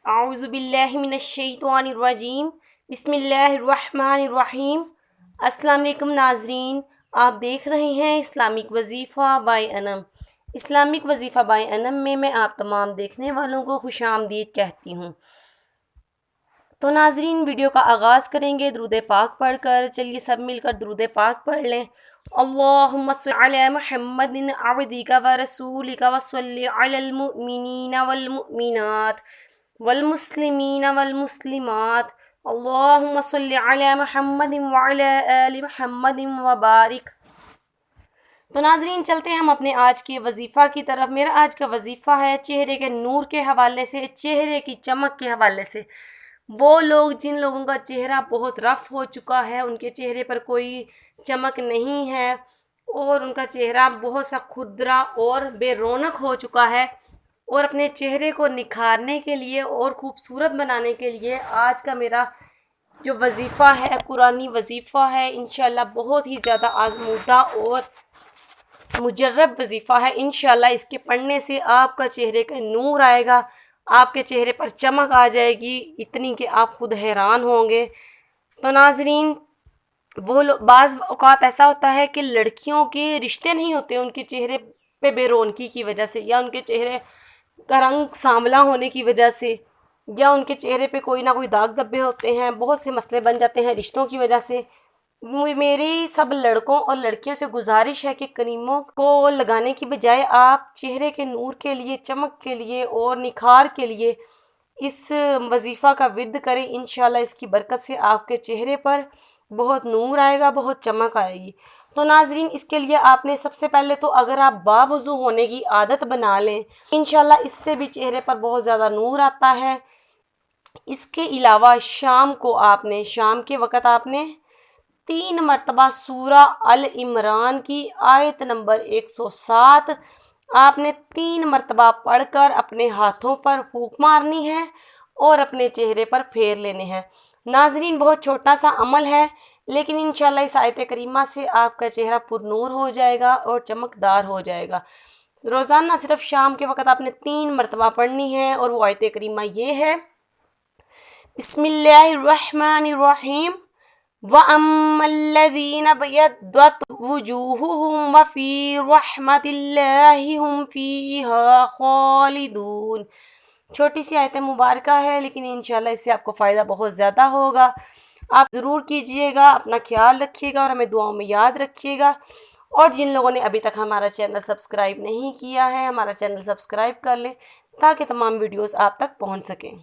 اعوذ باللہ من الشیطان الرجیم بسم اللہ الرحمن الرحیم۔ السلام علیکم ناظرین، آپ دیکھ رہے ہیں اسلامک وظیفہ بائی انم۔ اسلامک وظیفہ بائی انم میں آپ تمام دیکھنے والوں کو خوش آمدید کہتی ہوں۔ تو ناظرین، ویڈیو کا آغاز کریں گے درود پاک پڑھ کر۔ چلیے سب مل کر درود پاک پڑھ لیں۔ اللہم صل علی محمد عبدک و رسولک و صلی علی المؤمنین والمؤمنات والمسلمین والمسلمات۔ اللہم صل علی محمد وعلی آل محمد وبارک۔ تو ناظرین، چلتے ہیں ہم اپنے آج کے وظیفہ کی طرف۔ میرا آج کا وظیفہ ہے چہرے کے نور کے حوالے سے، چہرے کی چمک کے حوالے سے۔ وہ لوگ جن لوگوں کا چہرہ بہت رف ہو چکا ہے، ان کے چہرے پر کوئی چمک نہیں ہے اور ان کا چہرہ بہت سا کھردرا اور بے رونق ہو چکا ہے، اور اپنے چہرے کو نکھارنے کے لیے اور خوبصورت بنانے کے لیے آج کا میرا جو وظیفہ ہے قرآنی وظیفہ ہے، انشاءاللہ بہت ہی زیادہ آزمودہ اور مجرب وظیفہ ہے۔ انشاءاللہ اس کے پڑھنے سے آپ کا چہرے کا نور آئے گا، آپ کے چہرے پر چمک آ جائے گی اتنی کہ آپ خود حیران ہوں گے۔ تو ناظرین، بعض اوقات ایسا ہوتا ہے کہ لڑکیوں کے رشتے نہیں ہوتے ان کے چہرے پہ بے رونقی کی وجہ سے، یا ان کے چہرے کا رنگ سانولا ہونے کی وجہ سے، یا ان کے چہرے پہ کوئی نہ کوئی داغ دھبے ہوتے ہیں، بہت سے مسئلے بن جاتے ہیں رشتوں کی وجہ سے۔ میری سب لڑکوں اور لڑکیوں سے گزارش ہے کہ کریموں کو لگانے کی بجائے آپ چہرے کے نور کے لیے، چمک کے لیے اور نکھار کے لیے اس وظیفہ کا ورد کریں۔ انشاءاللہ اس کی برکت سے آپ کے چہرے پر بہت نور آئے گا، بہت چمک آئے گی۔ تو ناظرین، اس کے لیے آپ نے سب سے پہلے تو اگر آپ باوضو ہونے کی عادت بنا لیں، انشاءاللہ اس سے بھی چہرے پر بہت زیادہ نور آتا ہے۔ اس کے علاوہ شام کے وقت آپ نے 3 مرتبہ سورہ ال عمران کی آیت نمبر 107 آپ نے 3 مرتبہ پڑھ کر اپنے ہاتھوں پر پھونک مارنی ہے اور اپنے چہرے پر پھیر لینے ہیں۔ ناظرین، بہت چھوٹا سا عمل ہے، لیکن انشاءاللہ اس آیت کریمہ سے آپ کا چہرہ پر نور ہو جائے گا اور چمکدار ہو جائے گا۔ روزانہ صرف شام کے وقت آپ نے 3 مرتبہ پڑھنی ہے، اور وہ آیت کریمہ یہ ہے، بسم اللہ الرحمن الرحیم، وَأَمَّا الَّذِينَ ابْيَضَّتْ وُجُوهُهُمْ وَفِي رَحْمَةِ اللَّهِ هُمْ فِيهَا خَالِدُونَ۔ چھوٹی سی آیت مبارکہ ہے، لیکن انشاءاللہ اس سے آپ کو فائدہ بہت زیادہ ہوگا۔ آپ ضرور کیجئے گا، اپنا خیال رکھیے گا اور ہمیں دعاؤں میں یاد رکھیے گا۔ اور جن لوگوں نے ابھی تک ہمارا چینل سبسکرائب نہیں کیا ہے، ہمارا چینل سبسکرائب کر لیں تاکہ تمام ویڈیوز آپ تک پہنچ سکیں۔